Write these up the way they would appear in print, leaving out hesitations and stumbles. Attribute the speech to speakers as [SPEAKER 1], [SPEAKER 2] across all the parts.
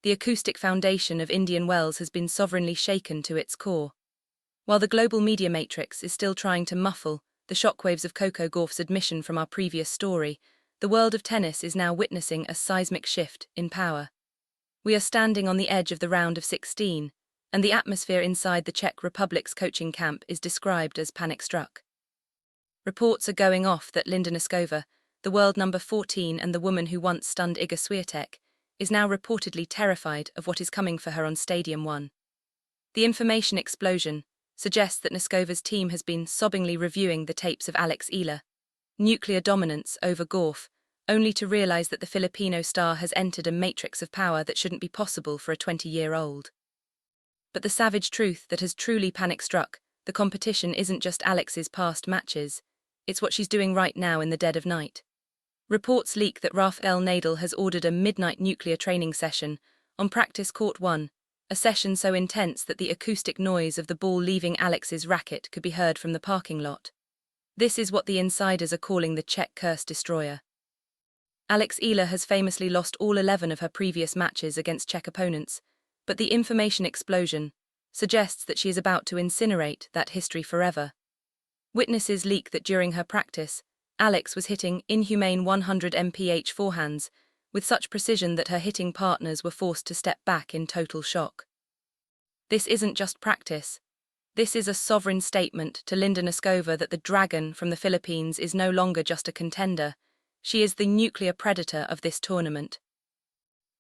[SPEAKER 1] the Acoustic Foundation of Indian Wells has been sovereignly shaken to its core. While the global media matrix is still trying to muffle the shockwaves of Coco Gauff's admission from our previous story, the world of tennis is now witnessing a seismic shift in power. We are standing on the edge of the round of 16, and the atmosphere inside the Czech Republic's coaching camp is described as panic-struck. Reports are going off that Linda Noskova, the world number 14 and the woman who once stunned Iga Swiatek, is now reportedly terrified of what is coming for her on Stadium 1. The information explosion suggests that Noskova's team has been sobbingly reviewing the tapes of Alex Eala, nuclear dominance over Gauff, only to realize that the Filipino star has entered a matrix of power that shouldn't be possible for a 20-year-old. But the savage truth that has truly panic-struck the competition isn't just Alex's past matches, it's what she's doing right now in the dead of night. Reports leak that Rafael Nadal has ordered a midnight nuclear training session on practice court 1, a session so intense that the acoustic noise of the ball leaving Alex's racket could be heard from the parking lot. This is what the insiders are calling the Czech Curse destroyer. Alex Eala has famously lost all 11 of her previous matches against Czech opponents, but the information explosion suggests that she is about to incinerate that history forever. Witnesses leak that during her practice, Alex was hitting inhumane 100 mph forehands with such precision that her hitting partners were forced to step back in total shock. This isn't just practice. This is a sovereign statement to Linda Noskova that the Dragon from the Philippines is no longer just a contender, she is the nuclear predator of this tournament.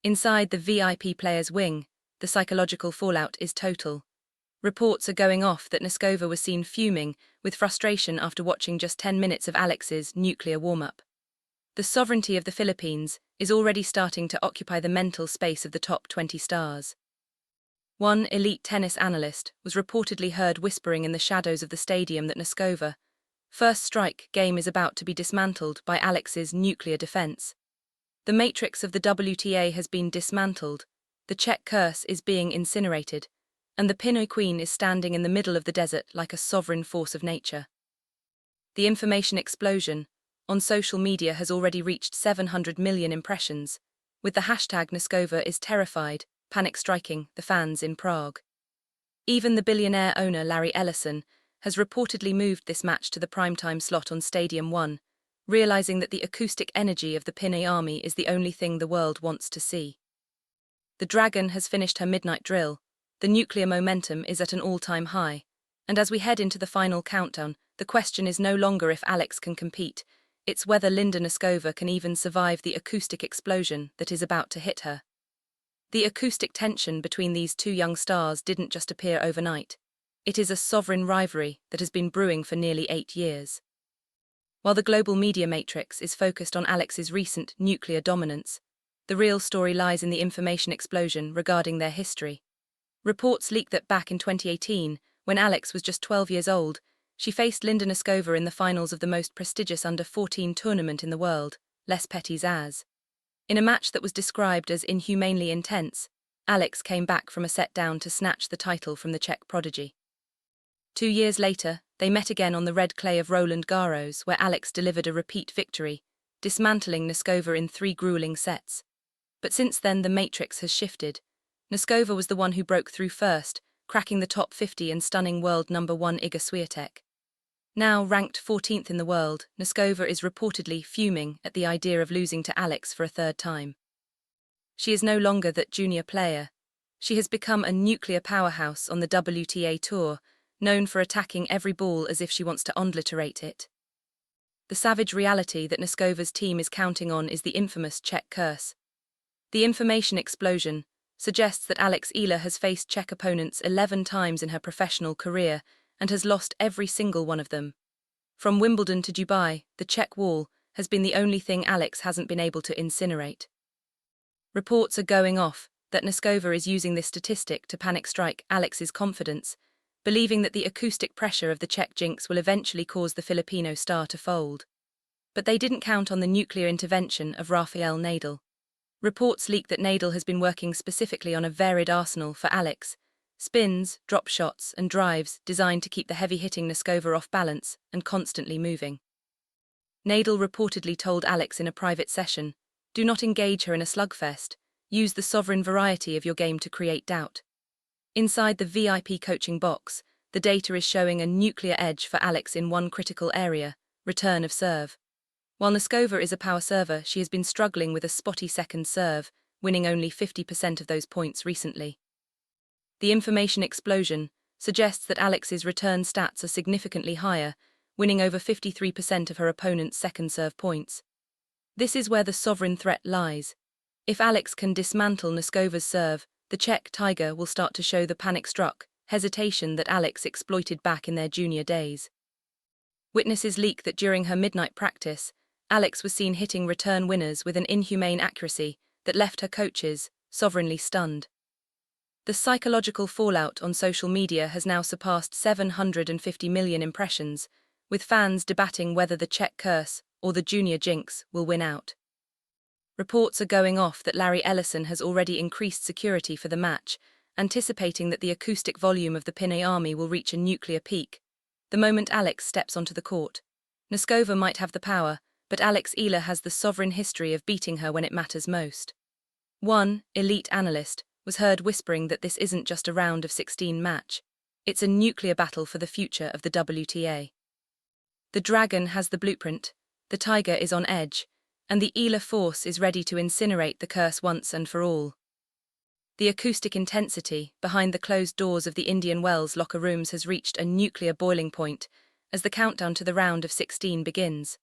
[SPEAKER 1] Inside the VIP players' wing, the psychological fallout is total. Reports are going off that Noskova was seen fuming with frustration after watching just 10 minutes of Alex's nuclear warm-up. The sovereignty of the Philippines is already starting to occupy the mental space of the top 20 stars. One elite tennis analyst was reportedly heard whispering in the shadows of the stadium that Noskova, first strike game is about to be dismantled by Alex's nuclear defense. The matrix of the WTA has been dismantled, the Czech Curse is being incinerated, and the Pinoy Queen is standing in the middle of the desert like a sovereign force of nature. The information explosion on social media has already reached 700 million impressions, with the hashtag Noskova is terrified, panic-striking the fans in Prague. Even the billionaire owner Larry Ellison has reportedly moved this match to the primetime slot on Stadium 1, realizing that the acoustic energy of the Pinoy army is the only thing the world wants to see. The Dragon has finished her midnight drill, the nuclear momentum is at an all-time high, and as we head into the final countdown, the question is no longer if Alex can compete, it's whether Linda Noskova can even survive the acoustic explosion that is about to hit her. The acoustic tension between these two young stars didn't just appear overnight. It is a sovereign rivalry that has been brewing for nearly 8 years. While the global media matrix is focused on Alex's recent nuclear dominance, the real story lies in the information explosion regarding their history. Reports leak that back in 2018, when Alex was just 12 years old, she faced Linda Noskova in the finals of the most prestigious under-14 tournament in the world, Les Petits As. In a match that was described as inhumanely intense, Alex came back from a set-down to snatch the title from the Czech prodigy. 2 years later, they met again on the red clay of Roland Garros, where Alex delivered a repeat victory, dismantling Noskova in 3 grueling sets. But since then the matrix has shifted. Noskova was the one who broke through first, cracking the top 50 and stunning world number 1 Iga Swiatek. Now ranked 14th in the world, Noskova is reportedly fuming at the idea of losing to Alex for a 3rd time. She is no longer that junior player. She has become a nuclear powerhouse on the WTA Tour, known for attacking every ball as if she wants to obliterate it. The savage reality that Noskova's team is counting on is the infamous Czech Curse. The information explosion suggests that Alex Eala has faced Czech opponents 11 times in her professional career and has lost every single one of them. From Wimbledon to Dubai, the Czech wall has been the only thing Alex hasn't been able to incinerate. Reports are going off that Noskova is using this statistic to panic-strike Alex's confidence, believing that the acoustic pressure of the Czech jinx will eventually cause the Filipino star to fold. But they didn't count on the nuclear intervention of Rafael Nadal. Reports leak that Nadal has been working specifically on a varied arsenal for Alex: spins, drop shots, and drives designed to keep the heavy-hitting Noskova off balance and constantly moving. Nadal reportedly told Alex in a private session, "Do not engage her in a slugfest. Use the sovereign variety of your game to create doubt. Inside the VIP coaching box, the data is showing a nuclear edge for Alex in one critical area: return of serve. While Noskova is a power server, she has been struggling with a spotty second serve, winning only 50% of those points recently. The information explosion suggests that Alex's return stats are significantly higher, winning over 53% of her opponent's second serve points. This is where the sovereign threat lies. If Alex can dismantle Noskova's serve, the Czech Tiger will start to show the panic-struck hesitation that Alex exploited back in their junior days. Witnesses leak that during her midnight practice, Alex was seen hitting return winners with an inhumane accuracy that left her coaches sovereignly stunned. The psychological fallout on social media has now surpassed 750 million impressions, with fans debating whether the Czech Curse or the Junior Jinx will win out. Reports are going off that Larry Ellison has already increased security for the match, anticipating that the acoustic volume of the Pinoy army will reach a nuclear peak the moment Alex steps onto the court. Noskova might have the power, but Alex Eala has the sovereign history of beating her when it matters most. One elite analyst was heard whispering that this isn't just a round of 16 match, it's a nuclear battle for the future of the WTA. The Dragon has the blueprint, the Tiger is on edge, and the Eala force is ready to incinerate the curse once and for all. The acoustic intensity behind the closed doors of the Indian Wells locker rooms has reached a nuclear boiling point as the countdown to the round of 16 begins.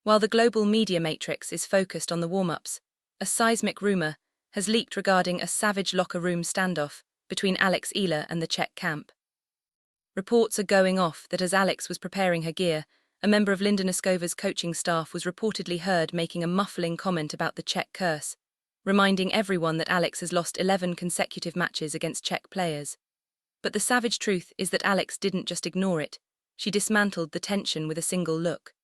[SPEAKER 1] While the global media matrix is focused on the warm-ups, a seismic rumor has leaked regarding a savage locker room standoff between Alex Eala and the Czech camp. Reports are going off that as Alex was preparing her gear, a member of Linda Noskova's coaching staff was reportedly heard making a muffling comment about the Czech Curse, reminding everyone that Alex has lost 11 consecutive matches against Czech players. But the savage truth is that Alex didn't just ignore it, she dismantled the tension with a single look.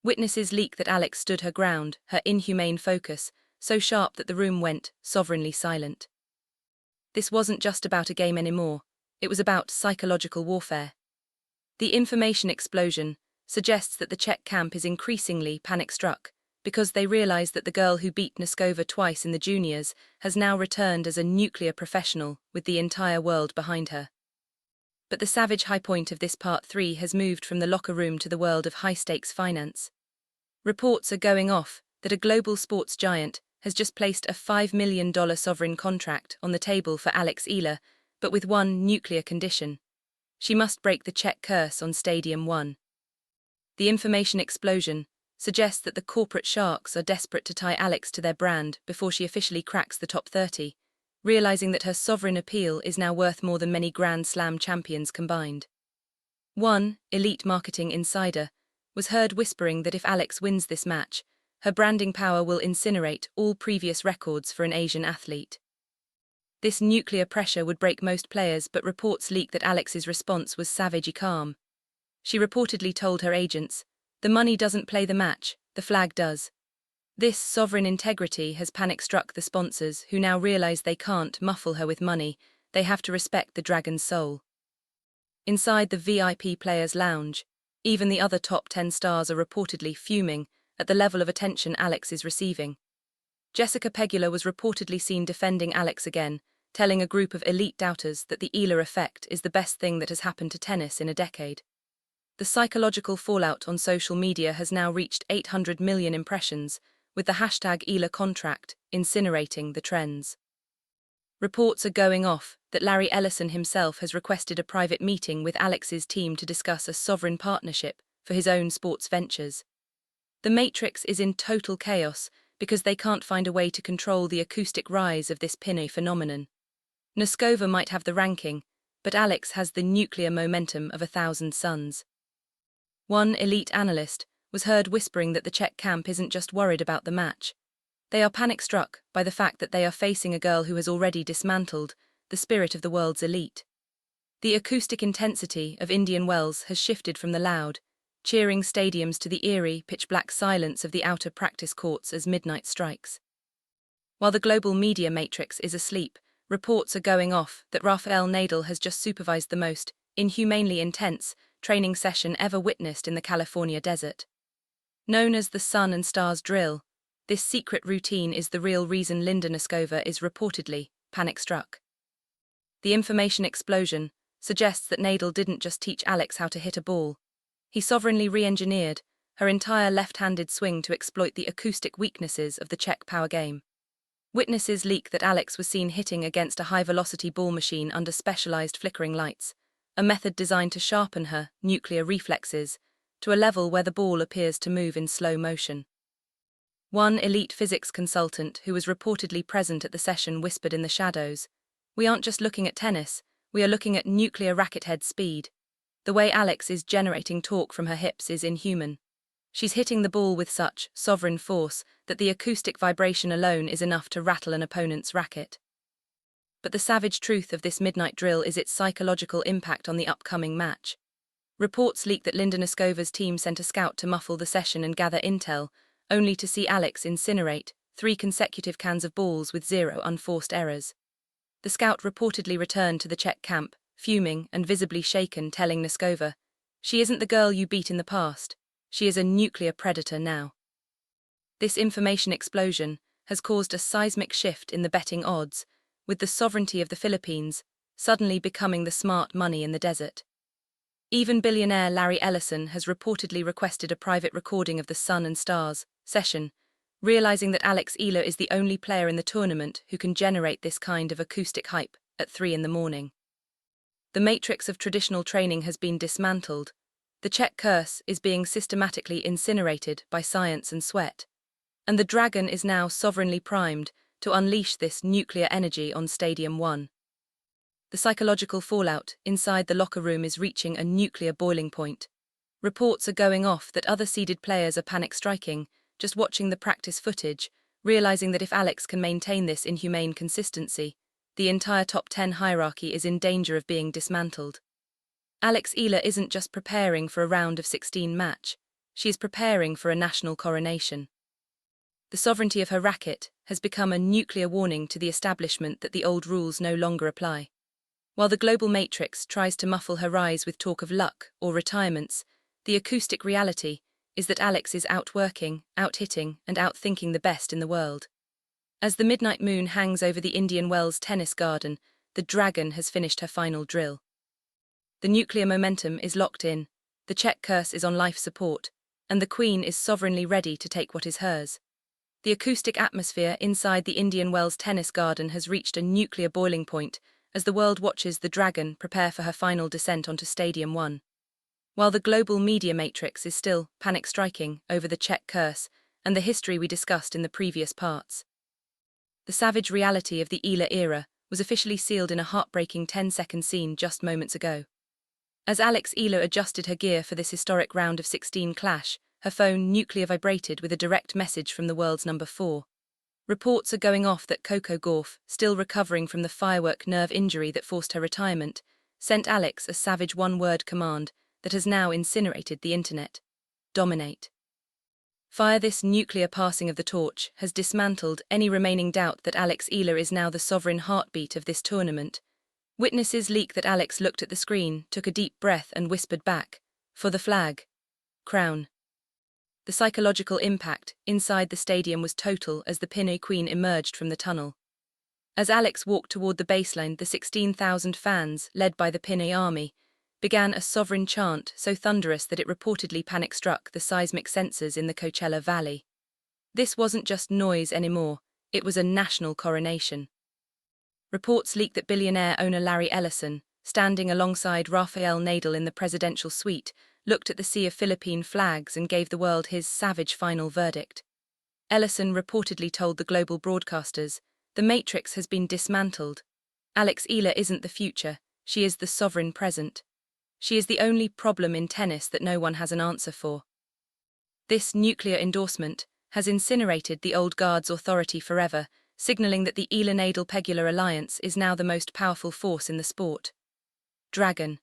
[SPEAKER 1] Witnesses leak that Alex stood her ground, her inhumane focus, so sharp that the room went sovereignly silent. This wasn't just about a game anymore, it was about psychological warfare. The information explosion suggests that the Czech camp is increasingly panic-struck, because they realize that the girl who beat Noskova twice in the juniors has now returned as a nuclear professional with the entire world behind her. But the savage high point of this part 3 has moved from the locker room to the world of high-stakes finance. Reports are going off that a global sports giant has just placed a $5 million sovereign contract on the table for Alex Eala, but with one nuclear condition. She must break the Czech Curse on Stadium 1. The information explosion suggests that the corporate sharks are desperate to tie Alex to their brand before she officially cracks the top 30, realizing that her sovereign appeal is now worth more than many Grand Slam champions combined. One elite marketing insider was heard whispering that if Alex wins this match, her branding power will incinerate all previous records for an Asian athlete. This nuclear pressure would break most players, but reports leak that Alex's response was savagely calm. She reportedly told her agents, "The money doesn't play the match, the flag does." This sovereign integrity has panic-struck the sponsors, who now realize they can't muffle her with money, they have to respect the Dragon's soul. Inside the VIP Players' Lounge, even the other top 10 stars are reportedly fuming at the level of attention Alex is receiving. Jessica Pegula was reportedly seen defending Alex again, telling a group of elite doubters that the Eala effect is the best thing that has happened to tennis in a decade. The psychological fallout on social media has now reached 800 million impressions, with the hashtag Eala contract incinerating the trends. Reports are going off that Larry Ellison himself has requested a private meeting with Alex's team to discuss a sovereign partnership for his own sports ventures. The Matrix is in total chaos because they can't find a way to control the acoustic rise of this Pinoy phenomenon. Noskova might have the ranking, but Alex has the nuclear momentum of 1,000 suns. One elite analyst was heard whispering that the Czech camp isn't just worried about the match. They are panic-struck by the fact that they are facing a girl who has already dismantled the spirit of the world's elite. The acoustic intensity of Indian Wells has shifted from the loud, cheering stadiums to the eerie, pitch-black silence of the outer practice courts as midnight strikes. While the global media matrix is asleep, reports are going off that Rafael Nadal has just supervised the most inhumanely intense training session ever witnessed in the California desert. Known as the Sun and Stars Drill, this secret routine is the real reason Linda Noskova is reportedly panic-struck. The information explosion suggests that Nadal didn't just teach Alex how to hit a ball. He sovereignly re-engineered her entire left-handed swing to exploit the acoustic weaknesses of the Czech power game. Witnesses leak that Alex was seen hitting against a high-velocity ball machine under specialized flickering lights, a method designed to sharpen her nuclear reflexes to a level where the ball appears to move in slow motion. One elite physics consultant who was reportedly present at the session whispered in the shadows, "We aren't just looking at tennis, we are looking at nuclear racket head speed. The way Alex is generating torque from her hips is inhuman. She's hitting the ball with such sovereign force that the acoustic vibration alone is enough to rattle an opponent's racket." But the savage truth of this midnight drill is its psychological impact on the upcoming match. Reports leak that Linda Noskova's team sent a scout to muffle the session and gather intel, only to see Alex incinerate 3 consecutive cans of balls with 0 unforced errors. The scout reportedly returned to the Czech camp, fuming and visibly shaken, telling Noskova, "She isn't the girl you beat in the past. She is a nuclear predator now." This information explosion has caused a seismic shift in the betting odds, with the sovereignty of the Philippines suddenly becoming the smart money in the desert. Even billionaire Larry Ellison has reportedly requested a private recording of the Sun and Stars session, realizing that Alex Eala is the only player in the tournament who can generate this kind of acoustic hype at 3 in the morning. The matrix of traditional training has been dismantled. The Czech Curse is being systematically incinerated by science and sweat, and the Dragon is now sovereignly primed to unleash this nuclear energy on Stadium 1. The psychological fallout inside the locker room is reaching a nuclear boiling point. Reports are going off that other seeded players are panic-striking, just watching the practice footage, realizing that if Alex can maintain this inhumane consistency, the entire top 10 hierarchy is in danger of being dismantled. Alex Eala isn't just preparing for a round of 16 match, she is preparing for a national coronation. The sovereignty of her racket has become a nuclear warning to the establishment that the old rules no longer apply. While the global matrix tries to muffle her rise with talk of luck or retirements, the acoustic reality is that Alex is outworking, outhitting, and outthinking the best in the world. As the midnight moon hangs over the Indian Wells tennis garden, the Dragon has finished her final drill. The nuclear momentum is locked in, the Czech Curse is on life support, and the Queen is sovereignly ready to take what is hers. The acoustic atmosphere inside the Indian Wells tennis garden has reached a nuclear boiling point as the world watches the Dragon prepare for her final descent onto Stadium 1. While the global media matrix is still panic-striking over the Czech Curse and the history we discussed in the previous parts, the savage reality of the Eala era was officially sealed in a heartbreaking 10-second scene just moments ago. As Alex Eala adjusted her gear for this historic round of 16 clash, her phone nuclear vibrated with a direct message from the world's number 4. Reports are going off that Coco Gauff, still recovering from the firework nerve injury that forced her retirement, sent Alex a savage one-word command that has now incinerated the internet: dominate. Fire. This nuclear passing of the torch has dismantled any remaining doubt that Alex Eala is now the sovereign heartbeat of this tournament. Witnesses leak that Alex looked at the screen, took a deep breath and whispered back, "For the flag. Crown." The psychological impact inside the stadium was total as the Pinoy Queen emerged from the tunnel. As Alex walked toward the baseline, the 16,000 fans, led by the Pinoy army, began a sovereign chant so thunderous that it reportedly panic-struck the seismic sensors in the Coachella Valley. This wasn't just noise anymore, it was a national coronation. Reports leak that billionaire owner Larry Ellison, standing alongside Rafael Nadal in the presidential suite, looked at the sea of Philippine flags and gave the world his savage final verdict. Ellison reportedly told the global broadcasters, "The matrix has been dismantled. Alex Eala isn't the future, she is the sovereign present. She is the only problem in tennis that no one has an answer for." This nuclear endorsement has incinerated the old guard's authority forever, signaling that the Eala-Nadal-Pegula alliance is now the most powerful force in the sport. Dragon.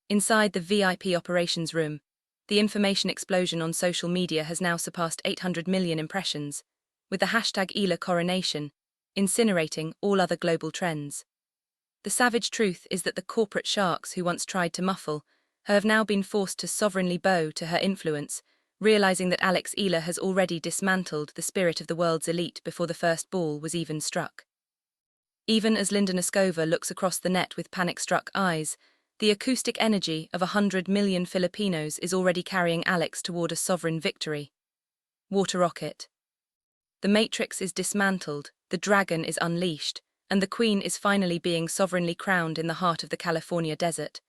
[SPEAKER 1] Inside the VIP operations room, the information explosion on social media has now surpassed 800 million impressions, with the hashtag Eala coronation incinerating all other global trends. The savage truth is that the corporate sharks who once tried to muffle her have now been forced to sovereignly bow to her influence, realizing that Alex Eala has already dismantled the spirit of the world's elite before the first ball was even struck. Even as Linda Noskova looks across the net with panic-struck eyes, the acoustic energy of 100 million Filipinos is already carrying Alex toward a sovereign victory. Water rocket. The matrix is dismantled, the dragon is unleashed, and the queen is finally being sovereignly crowned in the heart of the California desert.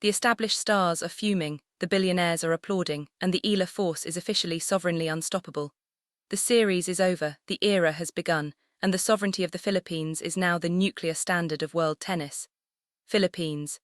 [SPEAKER 1] The established stars are fuming, the billionaires are applauding, and the Eala force is officially sovereignly unstoppable. The series is over, the era has begun, and the sovereignty of the Philippines is now the nuclear standard of world tennis. Philippines,